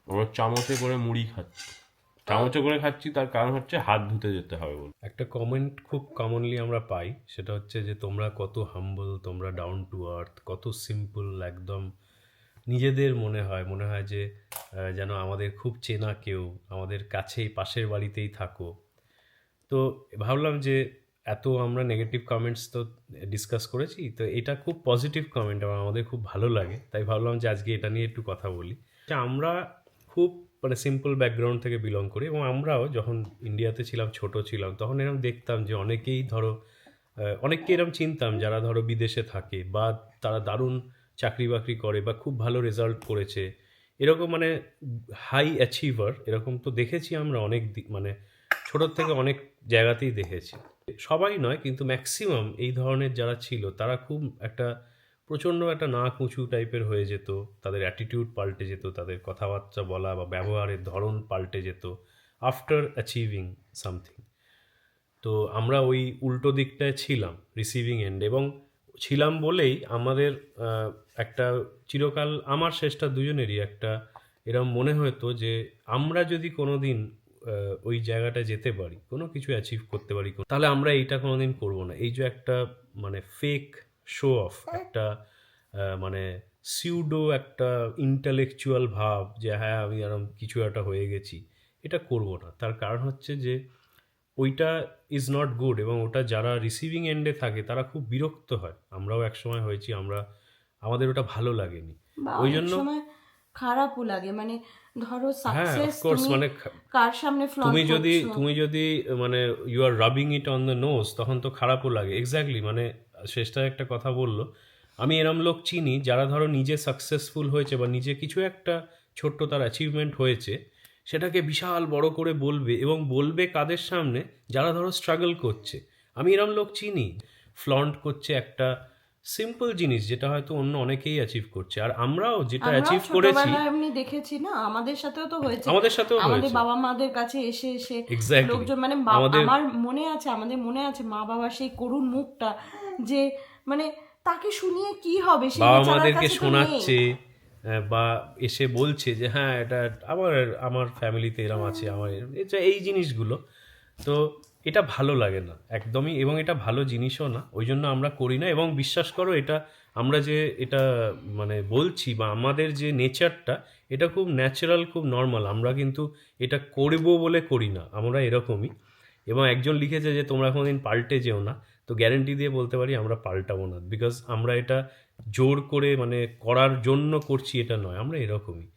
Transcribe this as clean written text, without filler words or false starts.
আমরা চামচে করে মুড়ি খাচ্ছি। চামচে করে খাচ্ছি তার কারণ হচ্ছে হাত ধুতে যেতে হবে বলে। একটা কমেন্ট খুব কমনলি আমরা পাই, সেটা হচ্ছে যে তোমরা কত হাম্বল, তোমরা ডাউন টু আর্থ, কত সিম্পল, একদম নিজেদের মনে হয় যে যেন আমাদের খুব চেনা কেউ, আমাদের কাছেই পাশের বাড়িতেই থাকো। তো ভাবলাম যে এত আমরা নেগেটিভ কমেন্টস তো ডিসকাস করেছি, তো এটা খুব পজিটিভ কমেন্ট এবং আমাদের খুব ভালো লাগে, তাই ভাবলাম যে আজকে এটা নিয়ে একটু কথা বলি। যে আমরা খুব মানে সিম্পল ব্যাকগ্রাউন্ড থেকে বিলং করি, এবং আমরাও যখন ইন্ডিয়াতে ছিলাম, ছোট ছিলাম, তখন এরকম দেখতাম যে অনেকেই ধরো অনেককে এরকম চিনতাম যারা ধরো বিদেশে থাকে, বা তারা দারুণ চাকরি বাকরি করে বা খুব ভালো রেজাল্ট করেছে, এরকম মানে হাই অ্যাচিভার, এরকম তো দেখেছি আমরা অনেক মানে ছোটোর থেকে অনেক জায়গাতেই দেখেছি। সবাই নয় কিন্তু ম্যাক্সিমাম এই ধরনের যারা ছিল তারা খুব একটা প্রচণ্ড একটা নাক উঁচু টাইপের হয়ে যেত, তাদের অ্যাটিটিউড পাল্টে যেত, তাদের কথাবার্তা বলা বা ব্যবহারের ধরন পাল্টে যেত আফটার অ্যাচিভিং সামথিং। তো আমরা ওই উল্টো দিকটায় ছিলাম, রিসিভিং এন্ড, এবং ছিলাম বলেই আমাদের একটা চিরকাল, আমার শেষটা দুজনেরই একটা এরকম মনে হতো যে আমরা যদি কোনো দিন ওই জায়গাটা যেতে পারি, কোনো কিছু অ্যাচিভ করতে পারি, তাহলে আমরা এইটা কোনো দিন করবো না। এই যে একটা মানে ফেক শো অফ, একটা মানে সিউডো একটা ইন্টালেকচুয়াল ভাব যে হ্যাঁ আমি এরকম কিছু একটা হয়ে গেছি, এটা করব না। তার কারণ হচ্ছে যে ওইটা ইজ নট গুড, এবং ওটা যারা রিসিভিং এন্ডে থাকে তারা খুব বিরক্ত হয়। আমরাও একসময় হয়েছি, আমাদের ওটা ভালো লাগেনি। বা ওই অনেক জন্য সময় খারাপও লাগে, মানে ধরো হ্যাঁ, সাকসেস অফকোর্স, তুমি মানে কার সামনে ফ্লন্ট তুমি যদি করছো। তুমি যদি মানে you are rubbing it on the nose, তখন তো খারাপও লাগে। এক্স্যাক্টলি, মানে শেষটায় একটা কথা বললো। আমি এরম লোক চিনি যারা ধরো নিজে সাকসেসফুল হয়েছে বা নিজে কিছু একটা ছোট্ট তার অ্যাচিভমেন্ট হয়েছে, সেটাকে বিশাল বড় করে বলবে, এবং বলবে কাদের সামনে, যারা ধরো স্ট্রাগল করছে। আমি এরম লোক চিনি, ফ্লন্ট করছে একটা সিম্পল জিনিস যেটা হয়তো অন্য অনেকেই অ্যাচিভ করছে, আর আমরাও যেটা আমরাও অ্যাচিভ করেছি ছোটবেলায় এমনি দেখেছি না, আমাদের সাথেও তো হয়েছে। আমাদের সাথেও আমাদের হয়েছে। বাবা মাদের কাছে এসে এসে এক্স্যাক্টলি, লোকজন, মানে আমাদের আমার মনে আছে, আমাদের মনে আছে মা বাবার সেই করুণ মুখটা, যে মানে তাকে শুনিয়ে কি হবে, সেই বাবা বেচারার মাদেরকে কাছে তো নেই। শোনাচ্ছে, বা এসে বলছে যে হ্যাঁ এটা আমার আমার ফ্যামিলিতে এরম আছে, আমার এটা এই জিনিসগুলো। তো এটা ভালো লাগে না একদমই, এবং এটা ভালো জিনিসও না, ওই জন্য আমরা করি না। এবং বিশ্বাস করো, এটা আমরা যে এটা মানে বলছি, বা আমাদের যে নেচারটা, এটা খুব ন্যাচারাল, খুব নর্মাল। আমরা কিন্তু এটা করব বলে করি না, আমরা এরকমই। এবং একজন লিখেছে যে তোমরা কোনোদিন পাল্টে যেও না, তো গ্যারেন্টি দিয়ে বলতে পারি আমরা পাল্টাবো না, বিকজ আমরা এটা জোর করে মানে করার জন্য করছি এটা নয়, আমরা এরকমই।